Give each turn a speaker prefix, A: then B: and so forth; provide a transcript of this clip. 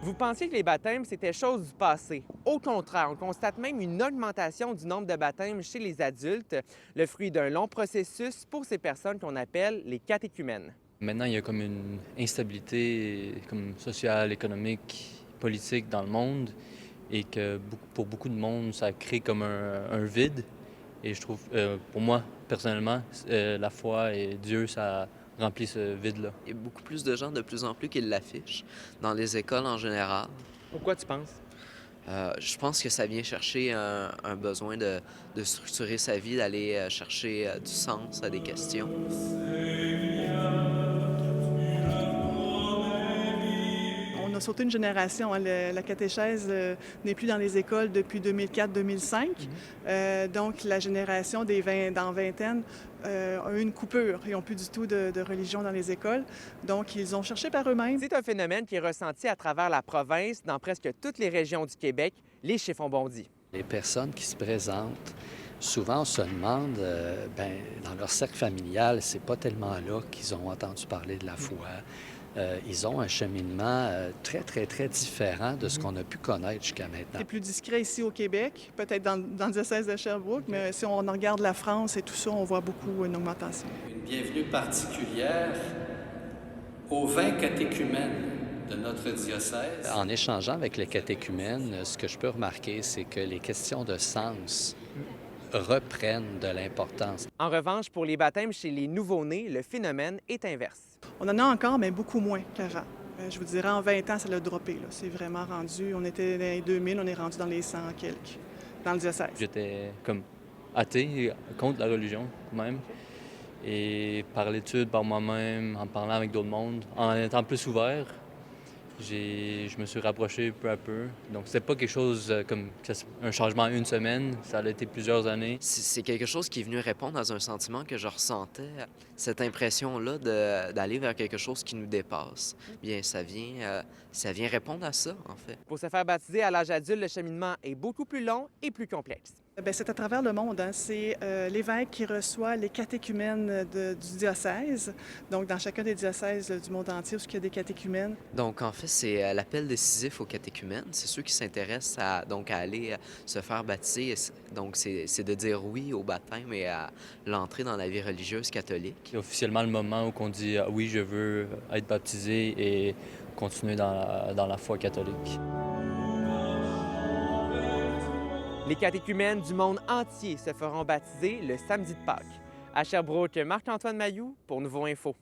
A: Vous pensiez que les baptêmes, c'était chose du passé. Au contraire, on constate même une augmentation du nombre de baptêmes chez les adultes, le fruit d'un long processus pour ces personnes qu'on appelle les catéchumènes.
B: Maintenant, il y a comme une instabilité comme sociale, économique, politique dans le monde et que pour beaucoup de monde, ça crée comme un vide. Et je trouve, pour moi, personnellement, la foi et Dieu, ça remplit ce vide-là.
C: Il y a beaucoup plus de gens de plus en plus qui l'affichent dans les écoles en général.
A: Pourquoi tu penses?
C: Je pense que ça vient chercher un besoin de structurer sa vie, d'aller chercher du sens à des questions.
D: On a sauté une génération, hein. La catéchèse n'est plus dans les écoles depuis 2004-2005. Donc, la génération dans vingtaine a eu une coupure. Ils n'ont plus du tout de religion dans les écoles. Donc, ils ont cherché par eux-mêmes.
A: C'est un phénomène qui est ressenti à travers la province, dans presque toutes les régions du Québec. Les chiffres ont bondi.
E: Les personnes qui se présentent, souvent on se demande, dans leur cercle familial, c'est pas tellement là qu'ils ont entendu parler de la foi. Ils ont un cheminement très, très, très différent de ce qu'on a pu connaître jusqu'à maintenant.
D: C'est plus discret ici au Québec, peut-être dans le diocèse de Sherbrooke, mais si on regarde la France et tout ça, on voit beaucoup une augmentation.
F: Une bienvenue particulière aux 20 catéchumènes de notre diocèse.
E: En échangeant avec les catéchumènes, ce que je peux remarquer, c'est que les questions de sens reprennent de l'importance.
A: En revanche, pour les baptêmes chez les nouveau-nés, le phénomène est inverse.
D: On en a encore, mais beaucoup moins qu'avant. Je vous dirais, en 20 ans, ça l'a droppé. Là. C'est vraiment rendu, on était dans les 2000, on est rendu dans les 100 quelques, dans le diocèse.
B: J'étais comme athée, contre la religion même. Et par l'étude, par moi-même, en parlant avec d'autres mondes, en étant plus ouvert, je me suis rapproché peu à peu. Donc, c'était pas quelque chose comme un changement en une semaine, ça a été plusieurs années.
C: C'est quelque chose qui est venu répondre à un sentiment que je ressentais, cette impression-là d'aller vers quelque chose qui nous dépasse. Bien, ça vient répondre à ça, en fait.
A: Pour se faire baptiser à l'âge adulte, le cheminement est beaucoup plus long et plus complexe.
D: Bien, c'est à travers le monde. Hein. C'est l'évêque qui reçoit les catéchumènes du diocèse. Donc, dans chacun des diocèses du monde entier, où il y a des catéchumènes.
C: Donc, en fait, c'est l'appel décisif aux catéchumènes. C'est ceux qui s'intéressent à aller se faire baptiser. Donc, c'est de dire oui au baptême et à l'entrée dans la vie religieuse catholique.
B: C'est officiellement le moment où on dit ah, oui, je veux être baptisé et continuer dans la foi catholique.
A: Les catéchumènes du monde entier se feront baptiser le samedi de Pâques. À Sherbrooke, Marc-Antoine Mailloux pour Nouveau Info.